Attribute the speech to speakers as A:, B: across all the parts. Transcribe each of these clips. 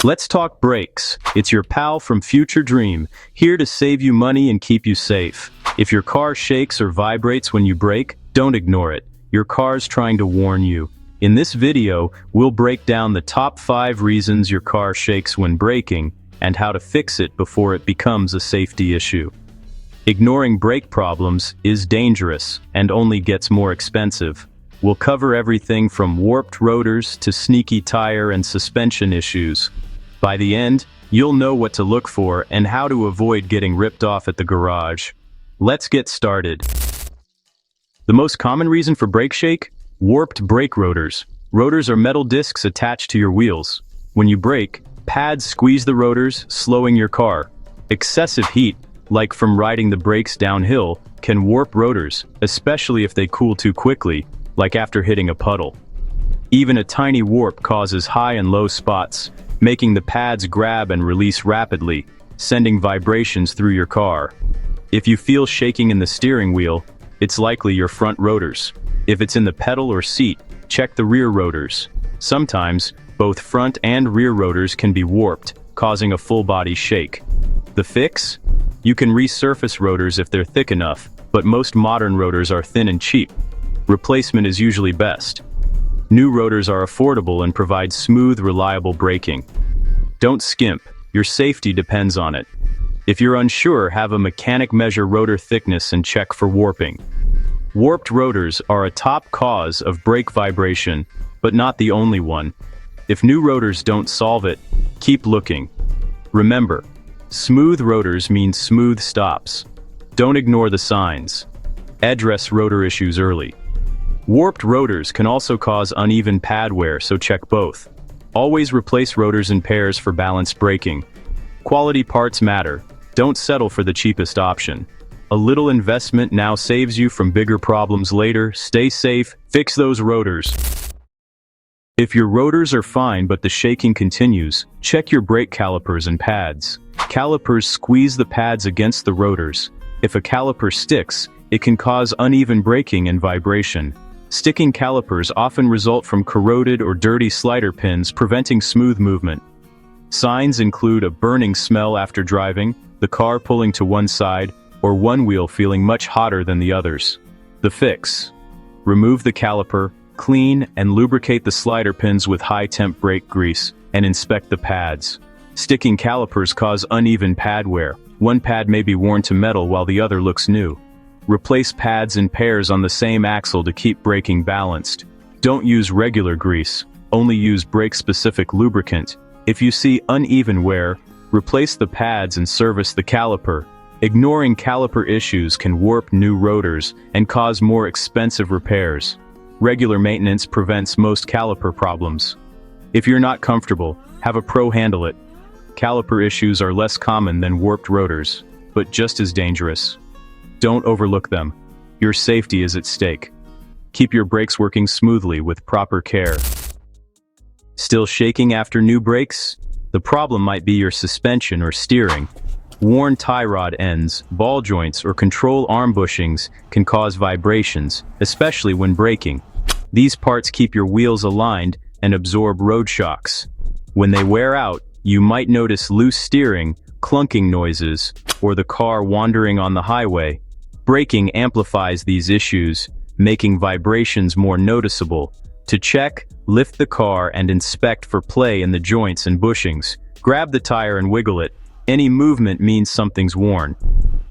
A: Let's talk brakes. It's your pal from Future Dream, here to save you money and keep you safe. If your car shakes or vibrates when you brake, don't ignore it. Your car's trying to warn you. In this video, we'll break down the top 5 reasons your car shakes when braking and how to fix it before it becomes a safety issue. Ignoring brake problems is dangerous and only gets more expensive. We'll cover everything from warped rotors to sneaky tire and suspension issues. By the end, you'll know what to look for and how to avoid getting ripped off at the garage. Let's get started. The most common reason for brake shake? Warped brake rotors. Rotors are metal discs attached to your wheels. When you brake, pads squeeze the rotors, slowing your car. Excessive heat, like from riding the brakes downhill, can warp rotors, especially if they cool too quickly, like after hitting a puddle. Even a tiny warp causes high and low spots, making the pads grab and release rapidly, sending vibrations through your car. If you feel shaking in the steering wheel, it's likely your front rotors. If it's in the pedal or seat, check the rear rotors. Sometimes, both front and rear rotors can be warped, causing a full-body shake. The fix? You can resurface rotors if they're thick enough, but most modern rotors are thin and cheap. Replacement is usually best. New rotors are affordable and provide smooth, reliable braking. Don't skimp, your safety depends on it. If you're unsure, have a mechanic measure rotor thickness and check for warping. Warped rotors are a top cause of brake vibration, but not the only one. If new rotors don't solve it, keep looking. Remember, smooth rotors mean smooth stops. Don't ignore the signs. Address rotor issues early. Warped rotors can also cause uneven pad wear, so check both. Always replace rotors in pairs for balanced braking. Quality parts matter. Don't settle for the cheapest option. A little investment now saves you from bigger problems later. Stay safe, fix those rotors. If your rotors are fine but the shaking continues, check your brake calipers and pads. Calipers squeeze the pads against the rotors. If a caliper sticks, it can cause uneven braking and vibration. Sticking calipers often result from corroded or dirty slider pins preventing smooth movement. Signs include a burning smell after driving, the car pulling to one side, or one wheel feeling much hotter than the others. The fix: remove the caliper, clean and lubricate the slider pins with high-temp brake grease, and inspect the pads. Sticking calipers cause uneven pad wear. One pad may be worn to metal while the other looks new. Replace pads in pairs on the same axle to keep braking balanced. Don't use regular grease, only use brake-specific lubricant. If you see uneven wear, replace the pads and service the caliper. Ignoring caliper issues can warp new rotors and cause more expensive repairs. Regular maintenance prevents most caliper problems. If you're not comfortable, have a pro handle it. Caliper issues are less common than warped rotors, but just as dangerous. Don't overlook them. Your safety is at stake. Keep your brakes working smoothly with proper care. Still shaking after new brakes? The problem might be your suspension or steering. Worn tie rod ends, ball joints, or control arm bushings can cause vibrations, especially when braking. These parts keep your wheels aligned and absorb road shocks. When they wear out, you might notice loose steering, clunking noises, or the car wandering on the highway. Braking amplifies these issues, making vibrations more noticeable. To check, lift the car and inspect for play in the joints and bushings. Grab the tire and wiggle it. Any movement means something's worn.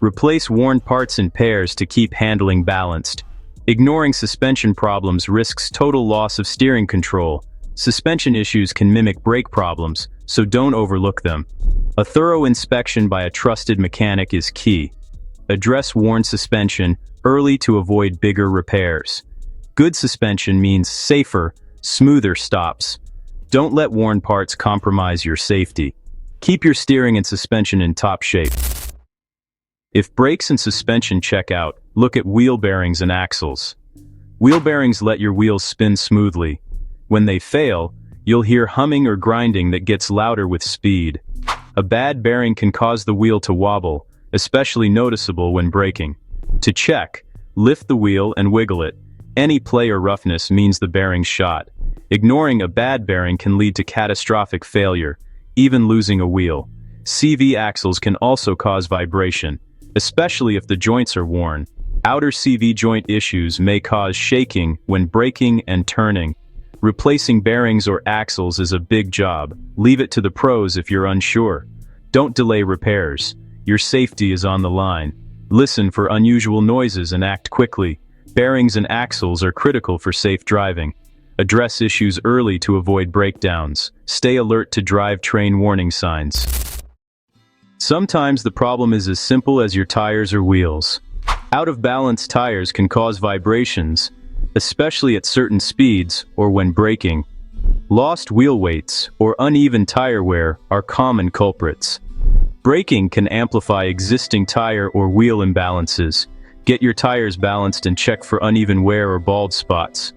A: Replace worn parts in pairs to keep handling balanced. Ignoring suspension problems risks total loss of steering control. Suspension issues can mimic brake problems, so don't overlook them. A thorough inspection by a trusted mechanic is key. Address worn suspension early to avoid bigger repairs. Good suspension means safer, smoother stops. Don't let worn parts compromise your safety. Keep your steering and suspension in top shape. If brakes and suspension check out, look at wheel bearings and axles. Wheel bearings let your wheels spin smoothly. When they fail, you'll hear humming or grinding that gets louder with speed. A bad bearing can cause the wheel to wobble, especially noticeable when braking. To check, lift the wheel and wiggle it. Any play or roughness means the bearing's shot. Ignoring a bad bearing can lead to catastrophic failure. even losing a wheel. CV axles can also cause vibration, especially if the joints are worn. Outer CV joint issues may cause shaking when braking and turning. Replacing bearings or axles is a big job. Leave it to the pros if you're unsure. Don't delay repairs. Your safety is on the line. Listen for unusual noises and act quickly. Bearings and axles are critical for safe driving. Address issues early to avoid breakdowns. Stay alert to drivetrain warning signs. Sometimes the problem is as simple as your tires or wheels. Out-of-balance tires can cause vibrations, especially at certain speeds or when braking. Lost wheel weights or uneven tire wear are common culprits. Braking can amplify existing tire or wheel imbalances. Get your tires balanced and check for uneven wear or bald spots.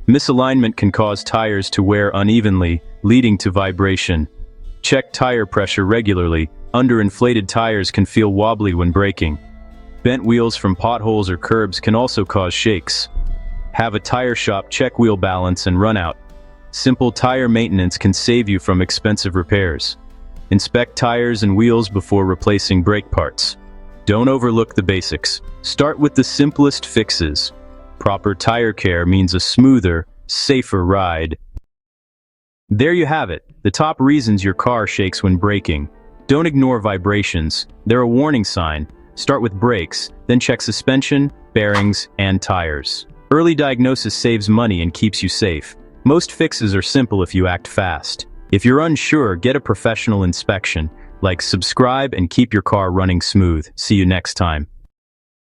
A: Misalignment can cause tires to wear unevenly, leading to vibration. Check tire pressure regularly. Underinflated tires can feel wobbly when braking. Bent wheels from potholes or curbs can also cause shakes. Have a tire shop check wheel balance and run out. Simple tire maintenance can save you from expensive repairs. Inspect tires and wheels before replacing brake parts. Don't overlook the basics. Start with the simplest fixes. Proper tire care means a smoother, safer ride. There you have it, the top reasons your car shakes when braking. Don't ignore vibrations. They're a warning sign. Start with brakes, then check suspension, bearings, and tires. Early diagnosis saves money and keeps you safe. Most fixes are simple if you act fast. If you're unsure, get a professional inspection. Like, subscribe, and keep your car running smooth. See you next time.